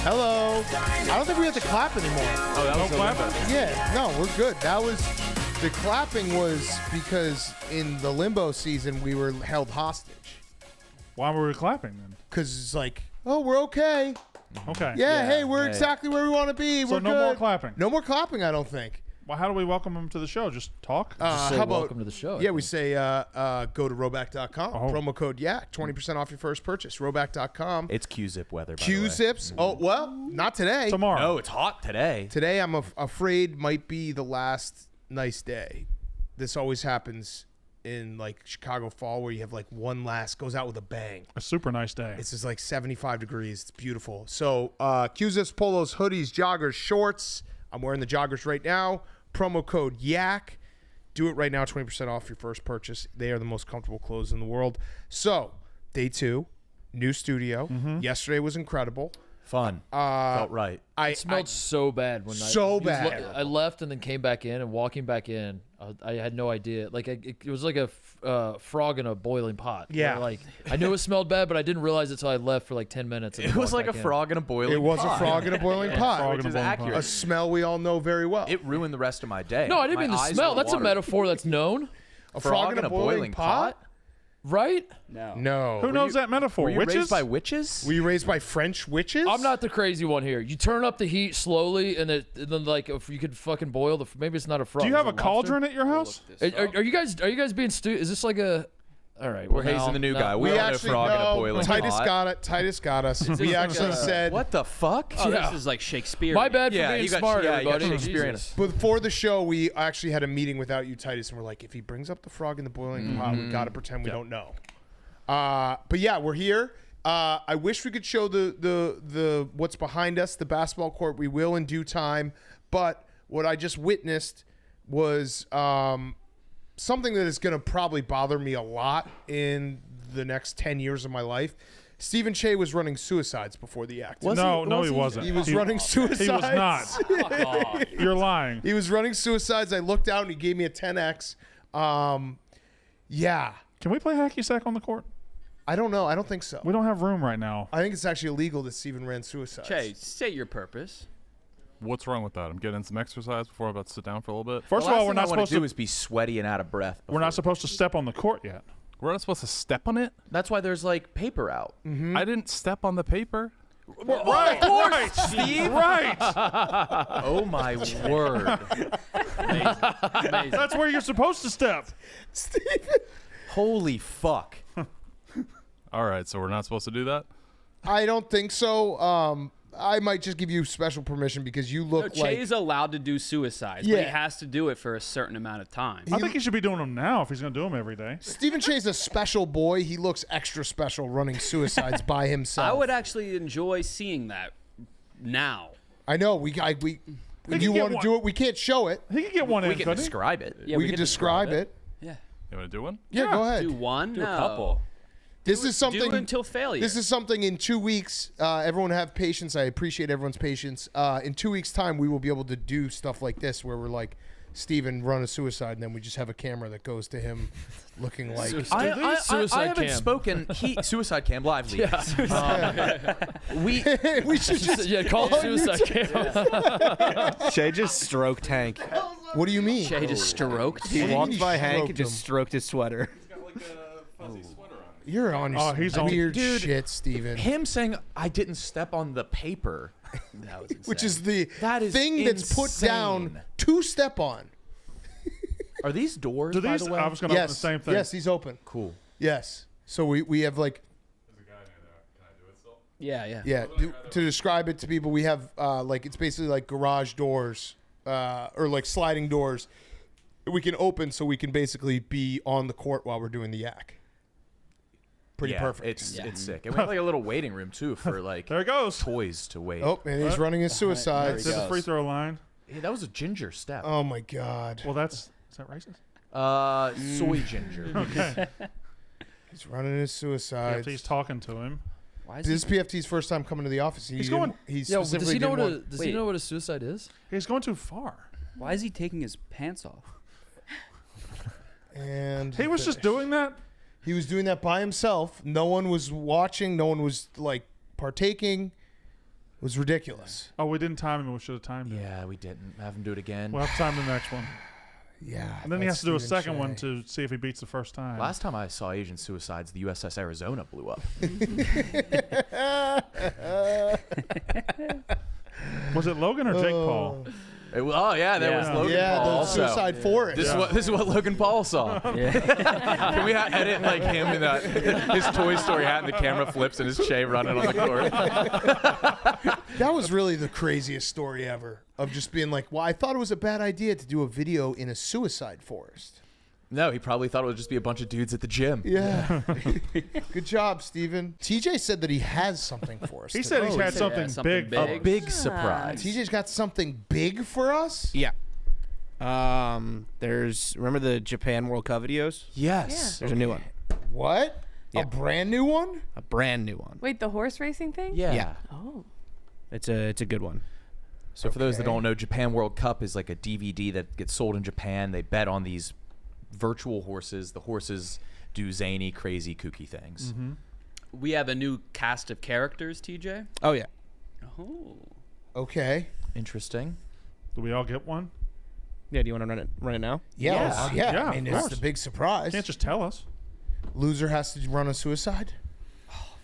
Hello. I don't think we have to clap anymore. Oh, that was No clapping? Yeah, no, we're good. That was the clapping was because in the limbo season we were held hostage. Why were we clapping then? Because it's like, oh, we're okay. Okay. Yeah, hey, we're hey. exactly where we want to be. So We're no good. more clapping? No more clapping, I don't think. Well, how do we welcome him to the show? Just talk? Just say how about welcome to the show. I Yeah, we think. say go to roback.com. Oh. Promo code YAK, 20% off your first purchase. Roback.com. It's Q-zip weather, by the way. Q-zips. Oh, well, not today. Tomorrow. No, it's hot today. Today, I'm afraid might be the last nice day. This always happens in like Chicago fall where you have like one last goes out with a bang. A super nice day. It's just like 75 degrees. It's beautiful. So Q-zips, polos, hoodies, joggers, shorts. I'm wearing the joggers right now. Promo code YAK. Do it right now, 20% off your first purchase. They are the most comfortable clothes in the world. So, day 2, new studio. Yesterday was incredible. Fun. Felt right. It smelled so bad when So I bad. I left and then came back in, and walking back in, I had no idea. Like it was like a frog in a boiling pot. Yeah. Where, like I knew it smelled bad, but I didn't realize it until I left for like 10 minutes. And It then was like walked a back in. frog in a boiling It was pot. a frog in a boiling pot. Frog in Which a is boiling pot. accurate. A smell we all know very well. It ruined the rest of my day. No, I didn't My mean the eyes smell. were That's a watered. metaphor that's known, a Frog in a boiling pot? right? No. Who knows that metaphor? Were you Witches? raised by witches? Were you raised by French witches? I'm not the crazy one here. You turn up the heat slowly, and then like if you could fucking boil the. Maybe it's not a frog. Do you have is a it lobster? cauldron at your house? Are you guys being Is this like a? All right, We're hazing the new guy. We all know actually frog in a know. boiling Titus pot. got it. Titus got us. We actually said What the fuck? Oh, Yeah. this is like Shakespeare. My bad for Yeah, being you got- smart, yeah, you got everybody. Shakespeare in Jesus. before the show. We actually had a meeting without you, Titus, and we're like, if he brings up the frog in the boiling pot, we got to pretend we don't know. But yeah, we're here. I wish we could show the what's behind us, the basketball court. We will in due time. But what I just witnessed was something that is going to probably bother me a lot in the next 10 years of my life. Stephen Shea was running suicides before the act. No, he wasn't. He was running suicides. He was not. Fuck off. You're lying. He was running suicides. I looked out and he gave me a 10x. Yeah. Can we play hacky sack on the court? I don't know. I don't think so. We don't have room right now. I think it's actually illegal that Stephen ran suicides. Che, state your purpose. What's wrong with that? I'm getting some exercise before I'm about to sit down for a little bit. First The of all, last we're thing I not want supposed to do to. is be sweaty and out of breath. We're not supposed to step on the court yet. We're not supposed to step on it. That's why there's like paper out. I didn't step on the paper. Right, Steve. right. Oh my word. Amazing. That's where you're supposed to step. Holy fuck. All right, so we're not supposed to do that. I don't think so. I might just give you special permission because you No, look Che like is allowed to do suicides, but Yeah. he has to do it for a certain amount of time. I think he should be doing them now if he's going to do them every day. Stephen Shea's a special boy. He looks extra special running suicides by himself. I would actually enjoy seeing that now. I know. We can you get want to one. do it? We can't show it. He can get one We in, can couldn't he? describe it. Yeah, we can describe it. Yeah. You want to do one? Yeah, go ahead. Do one? Do a couple. This is something. Do it until failure. This is something in 2 weeks. Everyone have patience. I appreciate everyone's patience. In 2 weeks' time, we will be able to do stuff like this where we're like, Steven, run a suicide, and then we just have a camera that goes to him looking like. I Suicide haven't cam. spoken. Suicide cam live lead. We We should just. Yeah, call it suicide camp. Shay just stroked Hank. What do you mean? Che just stroked. He What do you walked mean by he Hank stroked and just him? stroked his sweater. He's got like a fuzzy sweater on. You're on Oh, he's on- weird Dude. shit, Steven. him saying I didn't step on the paper. That was insane. Which is the That is thing that's put down insane. to step on. Are these doors? Do by these? the way? I was going to open the Yes. same thing. Yes, he's open. Cool. Yes. So we have like, There's a guy near there. Can I do it still? yeah. yeah, to describe it to people, we have like, it's basically like garage doors or like sliding doors we can open so we can basically be on the court while we're doing the yak. Pretty Yeah, perfect. It's sick. And we have like a little waiting room too for like There it goes. toys to wait. Oh, and he's running his suicides. Is it the free throw line? Hey, that was a ginger step. Oh my God. Well, is that racist? Soy ginger. Okay. He's running his suicides. He's talking to him. Why is This is PFT's first time coming to the office. He's going- He Yeah, does specifically he know didn't what want. does he know what a suicide is? He's going too far. Why is he taking his pants off? And He was just doing that. He was doing that by himself. No one was watching. No one was like partaking. was ridiculous. Oh, we didn't time him. We should have timed it. Yeah, we didn't. Have him do it again. We'll have to time the next one. Yeah. And then he has to do a Stephen second one Shea. to see if he beats the first time. Last time I saw Asian suicides, the USS Arizona blew up. Was it Logan or Jake Paul? Oh yeah, there was Yeah. Logan Yeah, Paul the also. Suicide Forest. This is what Logan Paul saw. Can we edit like him in that his Toy Story hat and the camera flips and his Che running on the court? That was really the craziest story ever of just being like, well, I thought it was a bad idea to do a video in a suicide forest. No, he probably thought it would just be a bunch of dudes at the gym. Yeah. Good job, Steven. TJ said that he has something for us. He today. said he's had something, something big. A big surprise. TJ's got something big for us? Yeah. There's remember the Japan World Cup videos? Yes. There's a new one, What? Yeah. A brand new one? a brand new one. Wait, the horse racing thing? Yeah. Yeah. Oh. It's a good one. So for those that Okay. don't know, Japan World Cup is like a DVD that gets sold in Japan. They bet on these virtual horses. The horses do zany, crazy, kooky things. We have a new cast of characters, TJ. Oh yeah. Oh. Okay. Interesting. Do we all get one? Yeah. Do you want to run it now? Yeah. Yeah. Yeah. Yeah, I mean, of it's course. the big surprise. Can't just tell us. Loser has to run a suicide.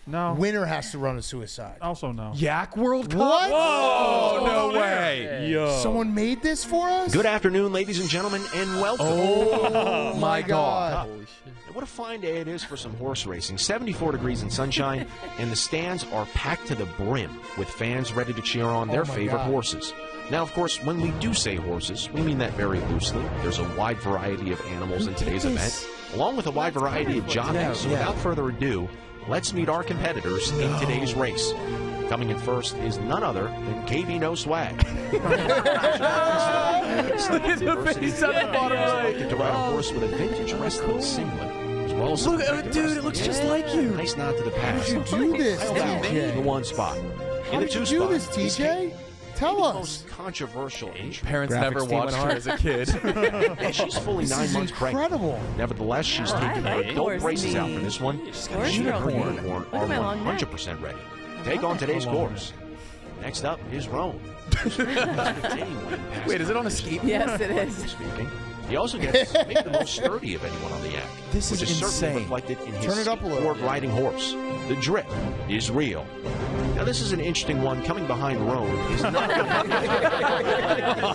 No. Winner has to run a suicide. Also no. Yak World Cup? What? Oh, no way. Someone made this for us? Good afternoon, ladies and gentlemen, and welcome. Oh my God. What a fine day it is for some horse racing. 74 degrees and sunshine, and the stands are packed to the brim with fans ready to cheer on their my favorite God. horses. Now, of course, when we do say horses, we mean that very loosely. There's a wide variety of animals in today's event, along with a wide variety of jockeys. So without further ado, let's meet our competitors in today's race. Coming in first is none other than KB No Swag. Look at the face on the bottom right. To ride a horse with a vintage wrestling singlet, as well as Look, some dude, it looks just like you. Nice nod to the past. How did you do this, Kyle Bauer in the TJ? one spot. How In the did two you do spot this, is TJ? Tell maybe the us. most controversial entry. Parents Graphics never team watched went her hard. as a kid. And she's fully This 9 is months pregnant. incredible. Nevertheless, she's I taking her like adult horse braces out meat. for this one. Horse Unicorn meat. horn Look are at my long neck. 100% ready. Take on today's course. Next up is Rome. Wait, is it on a skate? Yes, it is. Speaking. He also gets maybe the most sturdy of anyone on the yak, This which is is certainly insane. reflected in his Turn it up a little. skateboard riding horse. The drip is real. Now this is an interesting one. Coming behind Rome is not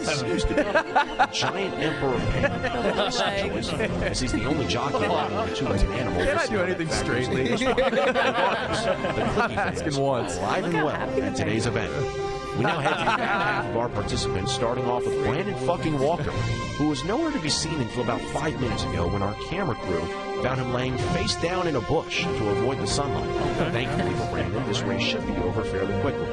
it seems to be the giant emperor penguin. As he's the only jockey riding a two-legged animal. Can I do anything straight, Lee? I'm asking once. Alive and well at today's event. We now head to the back half of our participants, starting off with Brandon fucking Walker, who was nowhere to be seen until about 5 minutes ago when our camera crew found him laying face down in a bush to avoid the sunlight. Thankfully for Brandon, this race should be over fairly quickly.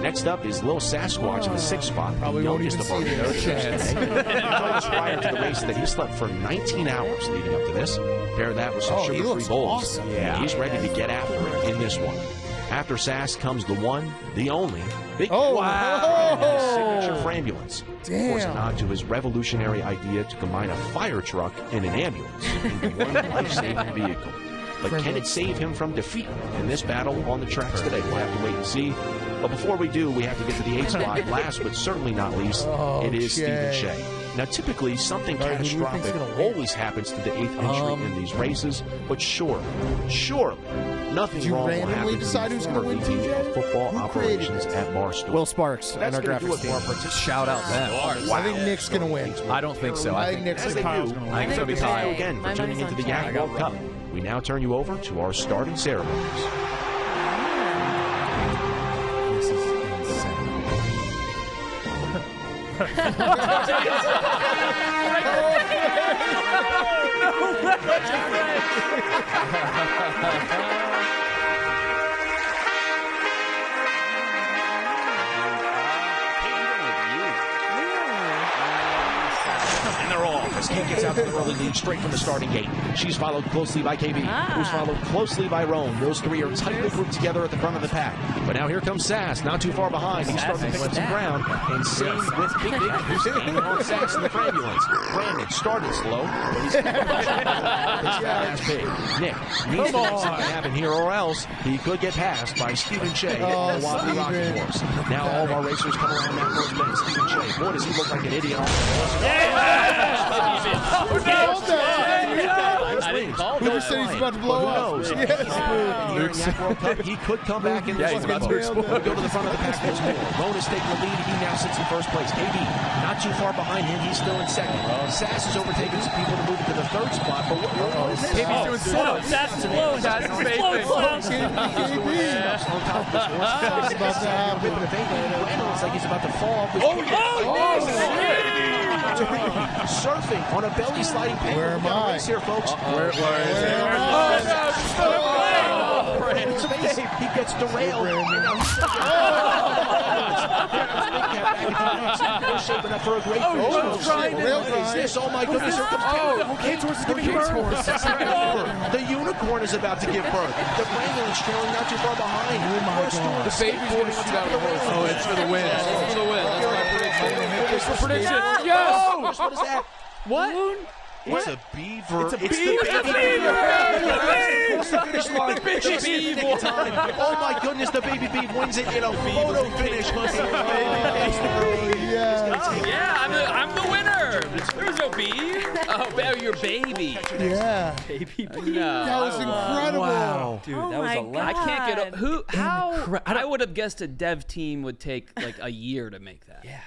Next up is Lil Sasquatch in the 6th spot, Probably the won't youngest even of our see this. characters today. He told us prior to the race that he slept for 19 hours leading up to this. Pair that with some Oh, he sugar-free looks bowls. awesome. Yeah. He's ready to get after it in this one. After Sass comes the one, the only, Big Oh, Wow. wow. His signature for ambulance. Of course, a Damn. nod to his revolutionary idea to combine a fire truck and an ambulance into one life-saving vehicle. But can it save him from defeat in this battle on the tracks today? We'll have to wait and see. But before we do, we have to get to the 8th spot. Last but certainly not least, it is Stephen Shea. Now, typically, something All right, who do you think's catastrophic gonna win? always happens to the 8th entry in these races. But surely, nothing Did you wrong will randomly happen to decide the who's gonna former win, VP TJ? of football Who created operations this? at Barstool. Will Sparks That's and our going to do graphics it for our team. participants. Shout out them. I think Nick's going to win. I don't think so. I think Nick's As going they to Kyle's do, gonna I think so. thank you Kyle. again for My tuning money's into the on Yak Chad. World Cup. We now turn you over to our starting ceremonies. This is insane. And they're off. as Kate gets out to the early lead straight from the starting gate. She's followed closely by KB, who's followed closely by Roan. Those three are tightly grouped together at the front of the pack. But now here comes Sass, not too far behind. He's starting to pick up some ground, and same with Big who's hanging on Sass in the ambulance. Brandon started slow, but he's that's big. Nick needs to make something happen here, or else he could get passed by Stephen Shea on the Wobbly Rocking Horse. Now all of our racers come around that first bend. Stephen Shea, boy, does he look like an idiot. Who just said he's about to blow up? He could come back and he's about to explode. Go to the front of the pack once more. Roan is taking the lead. He now sits in first place. KB not too far behind him. He's still in second. Sass is overtaking some people to move into the third spot. But what is this? KB's doing sit-ups. Sass is close. Sass is vaping. On top of this horse. He's about to happen. Brandon looks like he's about to fall. Surfing on a belly sliding paper. Where am I? Here, folks. Where is He gets derailed. Shaping up for a great finish. What is this? Oh my goodness! Here comes Kate's horse is giving birth. The unicorn is about to give birth. The Brandon's trailing not too far behind. The baby's going to shoot out of the horse. Oh, it's for the win. It's for the win. That's my prediction. It's for prediction. Yes! What is that? What? It's a beaver. It's a the beaver. Finish line. The baby beaver. Oh my goodness, the baby beaver wins it in a photo finish. Yeah, I'm the winner. There's no beef. Oh, your baby. Yeah. Baby. No. That was incredible. Wow. Dude, Oh that was my a lot. I can't get how I would have guessed a dev team would take like a year to make that. Yeah.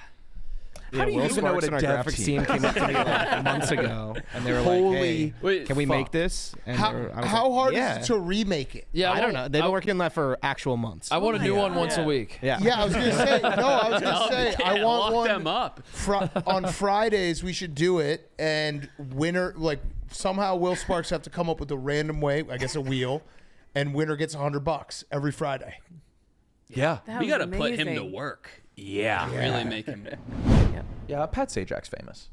How do you Will even know what Sparks a and our dev graphics team? team came up to me like months ago, and they were like, "Hey, Wait, can we fuck. make this?" And How, I was how like, hard yeah. is it to remake it? Yeah, I don't know. They've I, been working on that for actual months. I want a new one once a week. Yeah. Yeah, I was gonna say. No, I was gonna say I want lock one. them up. On Fridays we should do it, and winner somehow Will Sparks have to come up with a random way, I guess a wheel, and winner gets $100 every Friday. Yeah. That We was got to put him to amazing. work. Yeah. Really make him. Yeah, Pat Sajak's famous.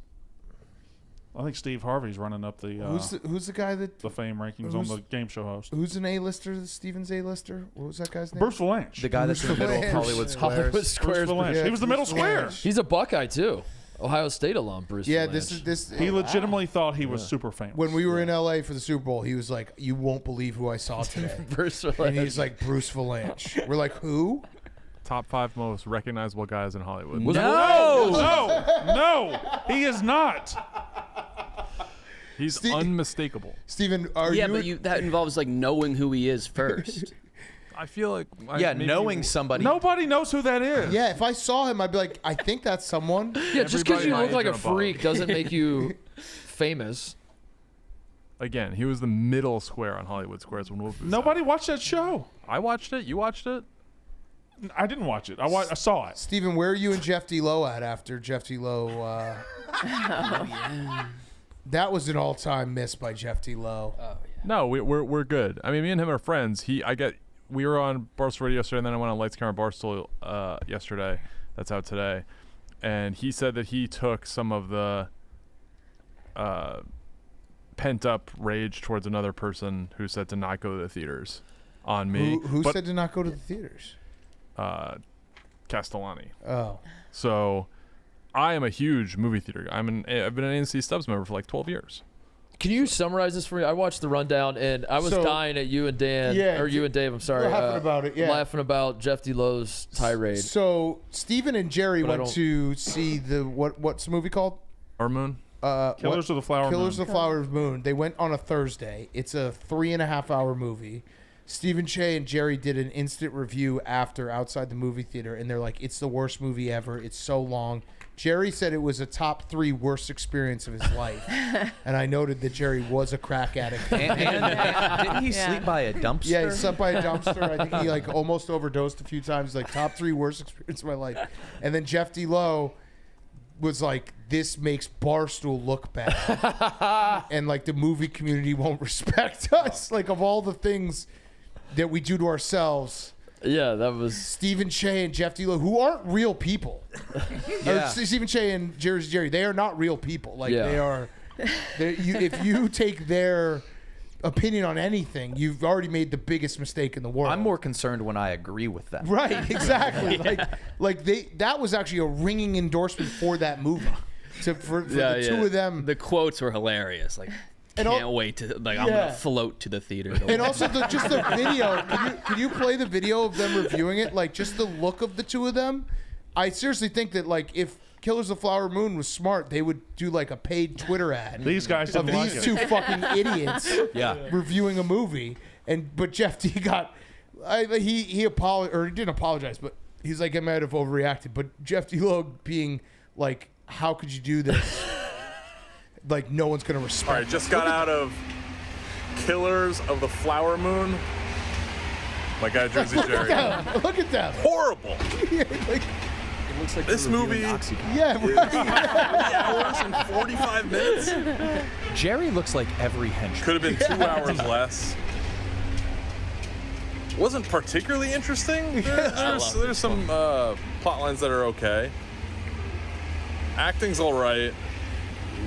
I think Steve Harvey's running up the Who's the guy that the fame rankings on the game show host. who's an A-lister? Steven's A-lister. What was that guy's name? Bruce Valanche. The guy that's in the middle of Hollywood Squares. Hollywood Bruce Squares. Valanche. Yeah, He was the middle Bruce square. Valanche. He's a Buckeye too. Ohio State alum, Bruce. Yeah, Valanche. this. He legitimately thought he was super famous. When we were in LA for the Super Bowl, he was like, "You won't believe who I saw today." Bruce And Valanche. he's like, "Bruce Valanche." We're like, "Who?" Top 5 most recognizable guys in Hollywood. No, he is not. He's unmistakable. Steven, are Yeah, you? but that involves like knowing who he is first. I feel like Knowing somebody. Nobody knows who that is. Yeah, if I saw him, I'd be like, "I think that's someone." Yeah, just because Everybody you my look age like a and above. freak doesn't make you famous. Again, he was the middle square on Hollywood Squares when Wolf was Nobody watched that show. I watched it. You watched it. I didn't watch it. I saw it. Steven, where are you and Jeff D. Lowe at after Jeff D. Lowe? That was an all-time miss by Jeff D. Lowe. No, we're good. I mean, me and him are friends. We were on Barstool Radio yesterday, and then I went on Lights Camera Barstool yesterday. That's out today, and he said that he took some of the pent-up rage towards another person who said to not go to the theaters on me. Who said to not go to the theaters? Castellani. Oh. So I am a huge movie theater guy. I've been an ANC Stubbs member for like 12 years. Can you summarize this for me? I watched the rundown and I was dying at you and Dan, you and Dave. I'm sorry, laughing about it. Yeah, laughing about Jeff D. Lowe's tirade. So Steven and Jerry went to see the what's the movie called? Our Moon. Killers of the Flower Moon. Killers of the Flower Moon. They went on a Thursday. It's a 3.5-hour movie. Stephen Shea and Jerry did an instant review after outside the movie theater, and they're like, "It's the worst movie ever. It's so long." Jerry said it was a top 3 worst experience of his life, and I noted that Jerry was a crack addict. And didn't he sleep by a dumpster? Yeah, he slept by a dumpster. I think he like almost overdosed a few times. Like top 3 worst experience of my life. And then Jeff D. Lowe was like, "This makes Barstool look bad, and like the movie community won't respect us. Like of all the things that we do to ourselves." Yeah, that was Stephen Shea and Jeff D. Lowe, who aren't real people. Yeah. Stephen Shea and Jerry, they are not real people. Like they are If you take their opinion on anything, you've already made the biggest mistake in the world. I'm more concerned when I agree with them. Right, exactly. That was actually a ringing endorsement for that movie. So for the two of them, the quotes were hilarious. Like, can't wait to I'm gonna float to the theater. And also just the video. Can you play the video of them reviewing it? Like just the look of the two of them. I seriously think that like if Killers of the Flower Moon was smart, they would do like a paid Twitter ad. These guys of didn't these like two it. fucking idiots reviewing a movie. But Jeff D got he apologized, or he didn't apologize, but he's like, I might have overreacted. But Jeff D Logue being like, how could you do this? Like no one's gonna respect. All right, just got out of Killers of the Flower Moon. My guy Jersey Jerry. Look at that. Horrible. It looks like this movie. Yeah, right. 3 hours and 45 minutes. Jerry looks like every henchman. Could have been 2 hours less. Wasn't particularly interesting. There's some plot lines that are okay. Acting's all right.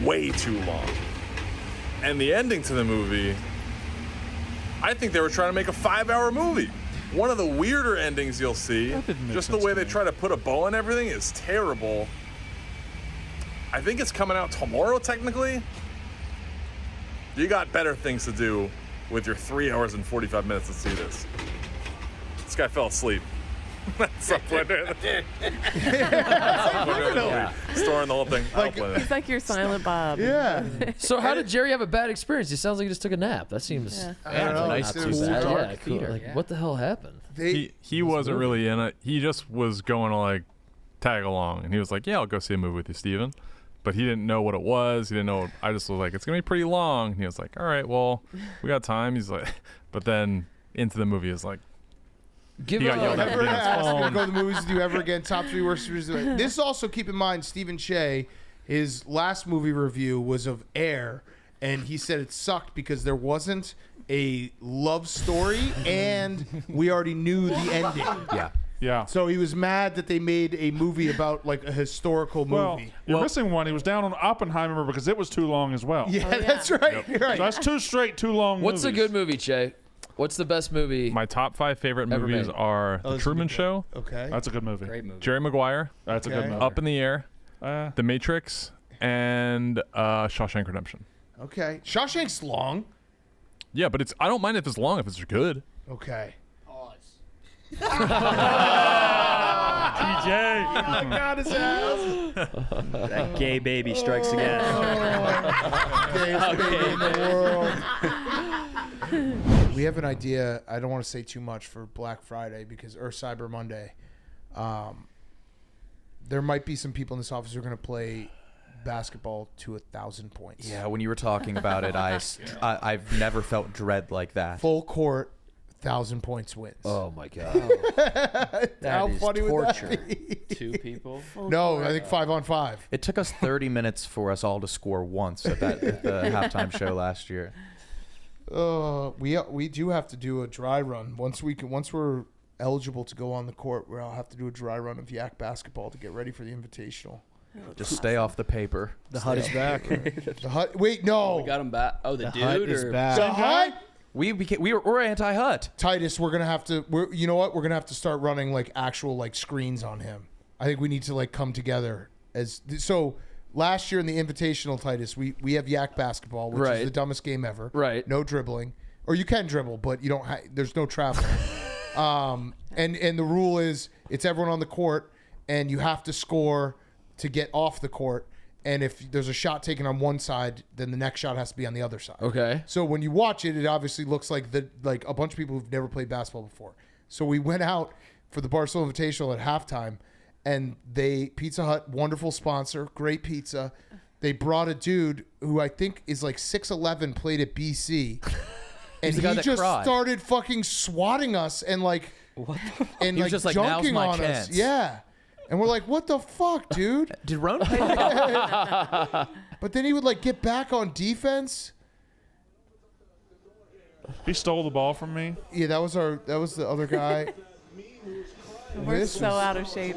Way too long. And the ending to the movie, I think they were trying to make a 5-hour movie. One of the weirder endings you'll see, just the way they try to put a bow on everything, is terrible. I think it's coming out tomorrow, technically. You got better things to do with your 3 hours and 45 minutes to see this. This guy fell asleep. Storing the whole thing. He's like your Silent Bob. Yeah. So how did Jerry have a bad experience? He sounds like he just took a nap. That seems I don't know. not too bad. Yeah, cool. Like, what the hell happened? He wasn't really in it. He just was going to like tag along, and he was like, "Yeah, I'll go see a movie with you, Steven." But he didn't know what it was. He didn't know. I just was like, "It's gonna be pretty long." And he was like, "All right, well, we got time." He's like, but then into the movie is like. He got yelled at for asking to go to the movies with you ever again. Top 3 worst movies. This also, keep in mind, Stephen Shea, his last movie review was of Air, and he said it sucked because there wasn't a love story, and we already knew the ending. Yeah. So he was mad that they made a movie about like a historical movie. You're missing one. He was down on Oppenheimer because it was too long as well. Yeah, that's right. You're right. So that's too long. What's movies. a good movie, Che? What's the best movie? My top 5 favorite movies made. are The Truman Show. Okay. That's a good movie. Great movie. Jerry Maguire. That's a good movie. Up in the Air. The Matrix. And Shawshank Redemption. Okay. Shawshank's long. Yeah, but I don't mind if it's long if it's good. Okay. TJ. I got his ass. That gay baby strikes again. Gayest baby in the world. We have an idea. I don't want to say too much for Black Friday or Cyber Monday. There might be some people in this office who are going to play basketball to 1,000 points. Yeah, when you were talking about it, I've never felt dread like that. Full court, 1,000 points wins. Oh my god. How is funny torture. would that be? 2 people. No, I think 5-on-5. It took us 30 minutes for us all to score once at the halftime show last year. We do have to do a dry run once we're eligible to go on the court. Where I'll have to do a dry run of Yak basketball to get ready for the Invitational. Just stay off the paper. The Hut is back. The Hut. Wait, no. We got him back. Oh, the dude Hut is or back. The Hut. We're anti-Hut. Titus, we're gonna have to. You know what? We're gonna have to start running like actual like screens on him. I think we need to like come together as so. Last year in the Invitational, Titus, we have Yak basketball, which is the dumbest game ever. Right. No dribbling, or you can dribble, but you don't. There's no traveling. And the rule is it's everyone on the court, and you have to score to get off the court. And if there's a shot taken on one side, then the next shot has to be on the other side. Okay. So when you watch it, it obviously looks like a bunch of people who've never played basketball before. So we went out for the Barstool Invitational at halftime, and Pizza Hut, wonderful sponsor, great pizza. They brought a dude who I think is like 6'11", played at BC, and he just started fucking swatting us and like, and He like was just like, "Now's junking my on chance." us. Yeah. And we're like, what the fuck, dude? Did Roan pay? But then he would like get back on defense. He stole the ball from me. Yeah, that was the other guy. We're so out of shape.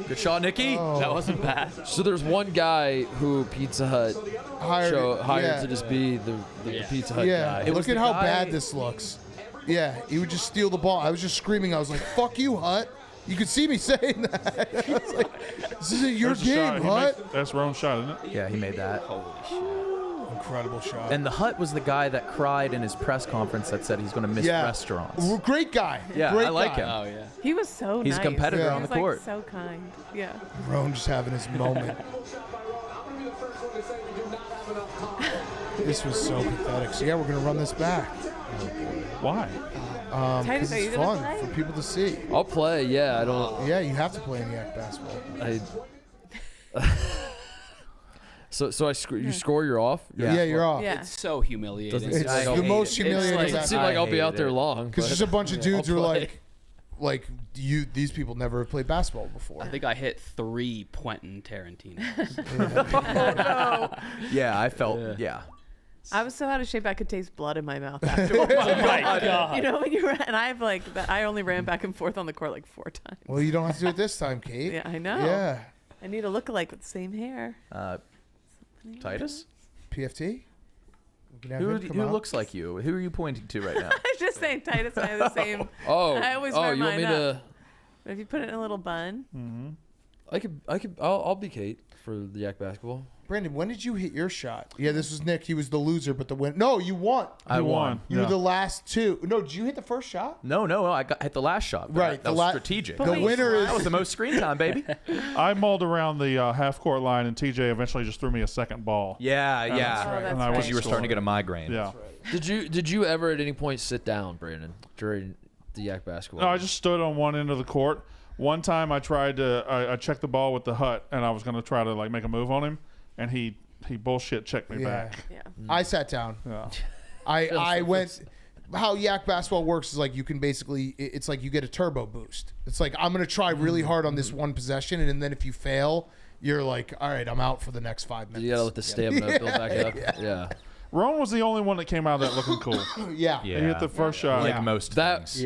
Good shot, Nikki. That wasn't bad. So there's one guy who Pizza Hut hired to just be the Pizza Hut guy. Look at how bad this looks. Yeah, he would just steal the ball. I was just screaming. I was like, "Fuck you, Hut." You could see me saying that. I was like, "This isn't your game, Hut." That's Rone's shot, isn't it? Yeah, he made that. Holy shit. Incredible shot. And the Hut was the guy that cried in his press conference that said he's going to miss restaurants. Great guy. Yeah, Great I like guy. him. Oh yeah. He was so He's nice. a competitor Yeah. on He the was, court. like, so kind. Yeah. Rone just having his moment. This was so pathetic. So yeah, we're gonna run this back. Why? Titus, Because are you it's gonna fun play? for people to see. I'll play. Yeah, I don't. Yeah, you have to play in Yak basketball. So you score, you're off. Yeah, you're off. Yeah. It's so humiliating. It's I the hate most it. humiliating. It's It doesn't like- seem like I'll be out there long. Because but there's a bunch of dudes I'll who are play. like these people never have played basketball before. I think I hit 3 Quentin Tarantino. Yeah, I felt. Yeah. I was so out of shape I could taste blood in my mouth afterwards. My God. You know when you ran, and I only ran back and forth on the court like 4 times. Well, you don't have to do it this time, Kate. Yeah, I know. Yeah. I need a lookalike with the same hair. Titus? PFT? We can have Who, him come who out. looks like you? Who are you pointing to right now? I was just saying Titus and I have the same. Oh, I always you wear want mine me up. to? But if you put it in a little bun, I'll be Kate for the Yak basketball. Brandon, when did you hit your shot? Yeah, this was Nick. He was the loser, but the win. No, you won. I won. You were the last two. No, did you hit the first shot? No, I hit the last shot. But Right, That was strategic. The winner is. That was the most screen time, baby. I mulled around the half court line, and TJ eventually just threw me a second ball. Yeah. Oh, that's And I right. was You were starting to get a migraine. Yeah. Did you ever at any point sit down, Brandon, during the Yak basketball? No, I just stood on one end of the court. One time I tried to, I checked the ball with the Hut, and I was going to try to like make a move on him, and he bullshit checked me back. yeah. I sat down. Yeah. I went. How Yak basketball works is like you can basically. It's like you get a turbo boost. It's like I'm gonna try really hard on this one possession, and then if you fail, you're like, all right, I'm out for the next 5 minutes. You gotta let the stamina build back up. Yeah. Ron was the only one that came out of that looking cool. Yeah. He hit the first shot. Like most things.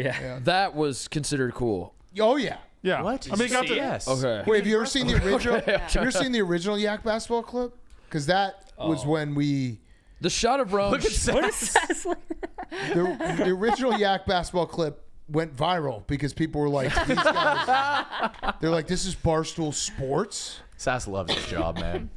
That was considered cool. Oh yeah. Yeah. What? I mean, he got the, yes. Okay. Wait, have you ever seen the original? Have you ever seen the original Yak basketball clip? Because that was when we. The shot of Rome. Look at Sass. The original Yak basketball clip went viral because people were like, these guys. They're like, this is Barstool Sports. Sass loves his job, man.